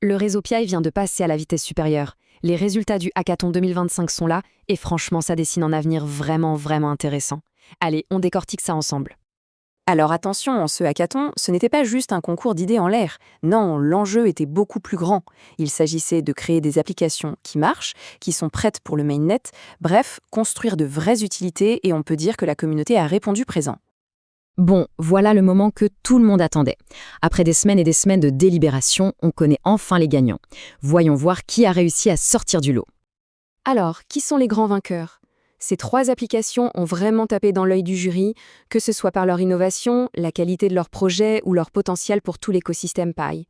Le réseau PI vient de passer à la vitesse supérieure. Les résultats du hackathon 2025 sont là, et franchement, ça dessine un avenir vraiment, vraiment intéressant. Allez, on décortique ça ensemble. Alors attention, ce hackathon, ce n'était pas juste un concours d'idées en l'air. Non, l'enjeu était beaucoup plus grand. Il s'agissait de créer des applications qui marchent, qui sont prêtes pour le mainnet, bref, construire de vraies utilités et on peut dire que la communauté a répondu présent. Bon, voilà le moment que tout le monde attendait. Après des semaines et des semaines de délibération, on connaît enfin les gagnants. Voyons voir qui a réussi à sortir du lot. Alors, qui sont les grands vainqueurs? Ces 3 applications ont vraiment tapé dans l'œil du jury, que ce soit par leur innovation, la qualité de leur projet ou leur potentiel pour tout l'écosystème Pi.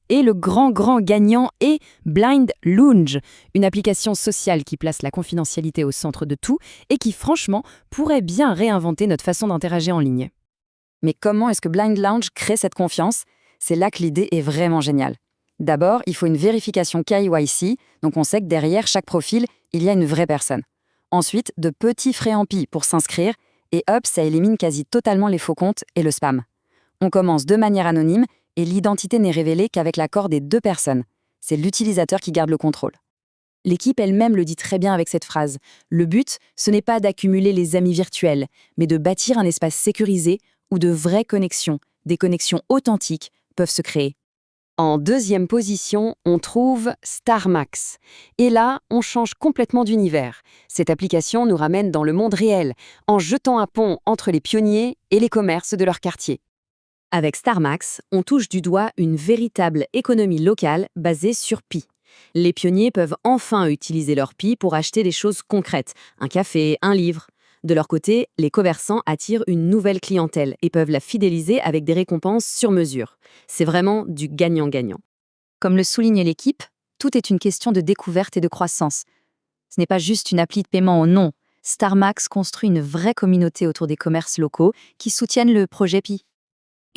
Et le grand gagnant est Blind Lounge, une application sociale qui place la confidentialité au centre de tout et qui, franchement, pourrait bien réinventer notre façon d'interagir en ligne. Mais comment est-ce que Blind Lounge crée cette confiance? C'est là que l'idée est vraiment géniale. D'abord, il faut une vérification KYC, donc on sait que derrière chaque profil, il y a une vraie personne. Ensuite, de petits frais en pi pour s'inscrire, et hop, ça élimine quasi totalement les faux comptes et le spam. On commence de manière anonyme, et l'identité n'est révélée qu'avec l'accord des 2 personnes. C'est l'utilisateur qui garde le contrôle. L'équipe elle-même le dit très bien avec cette phrase. Le but, ce n'est pas d'accumuler les amis virtuels, mais de bâtir un espace sécurisé où de vraies connexions, des connexions authentiques, peuvent se créer. En deuxième position, on trouve StarMax. Et là, on change complètement d'univers. Cette application nous ramène dans le monde réel, en jetant un pont entre les pionniers et les commerces de leur quartier. Avec StarMax, on touche du doigt une véritable économie locale basée sur Pi. Les pionniers peuvent enfin utiliser leur Pi pour acheter des choses concrètes, un café, un livre. De leur côté, les commerçants attirent une nouvelle clientèle et peuvent la fidéliser avec des récompenses sur mesure. C'est vraiment du gagnant-gagnant. Comme le souligne l'équipe, tout est une question de découverte et de croissance. Ce n'est pas juste une appli de paiement au nom. StarMax construit une vraie communauté autour des commerces locaux qui soutiennent le projet Pi.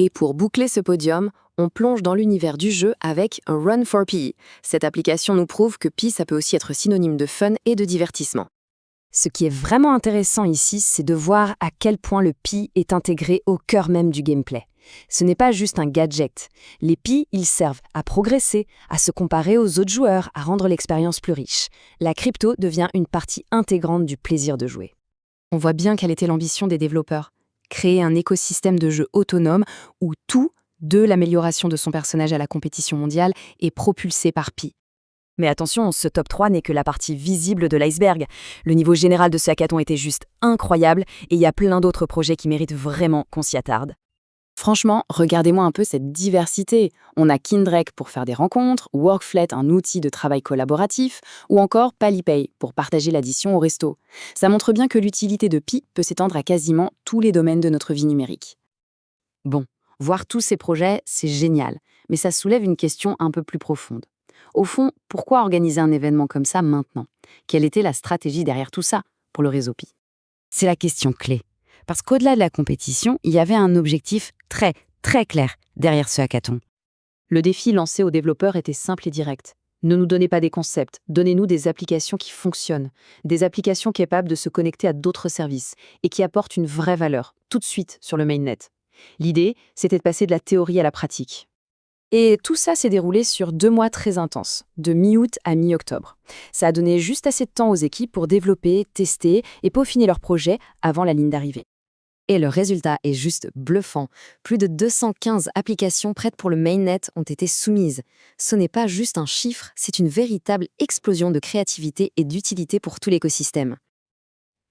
Et pour boucler ce podium, on plonge dans l'univers du jeu avec Run for Pi. Cette application nous prouve que Pi, ça peut aussi être synonyme de fun et de divertissement. Ce qui est vraiment intéressant ici, c'est de voir à quel point le Pi est intégré au cœur même du gameplay. Ce n'est pas juste un gadget. Les Pi, ils servent à progresser, à se comparer aux autres joueurs, à rendre l'expérience plus riche. La crypto devient une partie intégrante du plaisir de jouer. On voit bien quelle était l'ambition des développeurs. Créer un écosystème de jeu autonome où tout, de l'amélioration de son personnage à la compétition mondiale, est propulsé par Pi. Mais attention, ce top 3 n'est que la partie visible de l'iceberg. Le niveau général de ce hackathon était juste incroyable et il y a plein d'autres projets qui méritent vraiment qu'on s'y attarde. Franchement, regardez-moi un peu cette diversité. On a Kindrek pour faire des rencontres, Workflet, un outil de travail collaboratif, ou encore Palipay pour partager l'addition au resto. Ça montre bien que l'utilité de Pi peut s'étendre à quasiment tous les domaines de notre vie numérique. Bon, voir tous ces projets, c'est génial, mais ça soulève une question un peu plus profonde. Au fond, pourquoi organiser un événement comme ça maintenant? Quelle était la stratégie derrière tout ça pour le réseau Pi? C'est la question clé. Parce qu'au-delà de la compétition, il y avait un objectif très clair derrière ce hackathon. Le défi lancé aux développeurs était simple et direct. Ne nous donnez pas des concepts, donnez-nous des applications qui fonctionnent, des applications capables de se connecter à d'autres services et qui apportent une vraie valeur, tout de suite sur le mainnet. L'idée, c'était de passer de la théorie à la pratique. Et tout ça s'est déroulé sur 2 mois très intenses, de mi-août à mi-octobre. Ça a donné juste assez de temps aux équipes pour développer, tester et peaufiner leur projet avant la ligne d'arrivée. Et le résultat est juste bluffant. Plus de 215 applications prêtes pour le mainnet ont été soumises. Ce n'est pas juste un chiffre, c'est une véritable explosion de créativité et d'utilité pour tout l'écosystème.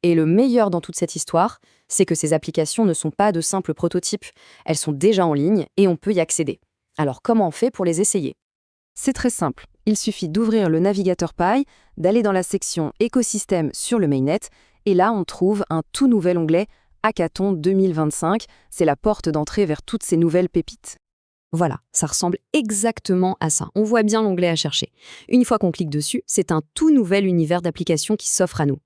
Et le meilleur dans toute cette histoire, c'est que ces applications ne sont pas de simples prototypes. Elles sont déjà en ligne et on peut y accéder. Alors comment on fait pour les essayer? C'est très simple. Il suffit d'ouvrir le navigateur Pi, d'aller dans la section écosystème sur le mainnet, et là on trouve un tout nouvel onglet Hackathon 2025, c'est la porte d'entrée vers toutes ces nouvelles pépites. Voilà, ça ressemble exactement à ça. On voit bien l'onglet à chercher. Une fois qu'on clique dessus, c'est un tout nouvel univers d'applications qui s'offre à nous.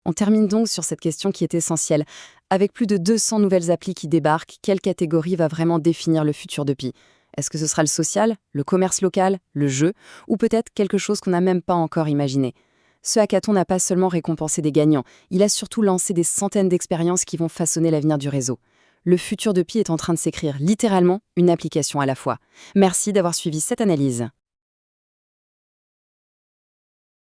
On termine donc sur cette question qui est essentielle. Avec plus de 200 nouvelles applis qui débarquent, quelle catégorie va vraiment définir le futur de Pi? Est-ce que ce sera le social, le commerce local, le jeu, ou peut-être quelque chose qu'on n'a même pas encore imaginé? Ce hackathon n'a pas seulement récompensé des gagnants, il a surtout lancé des centaines d'expériences qui vont façonner l'avenir du réseau. Le futur de Pi est en train de s'écrire littéralement une application à la fois. Merci d'avoir suivi cette analyse.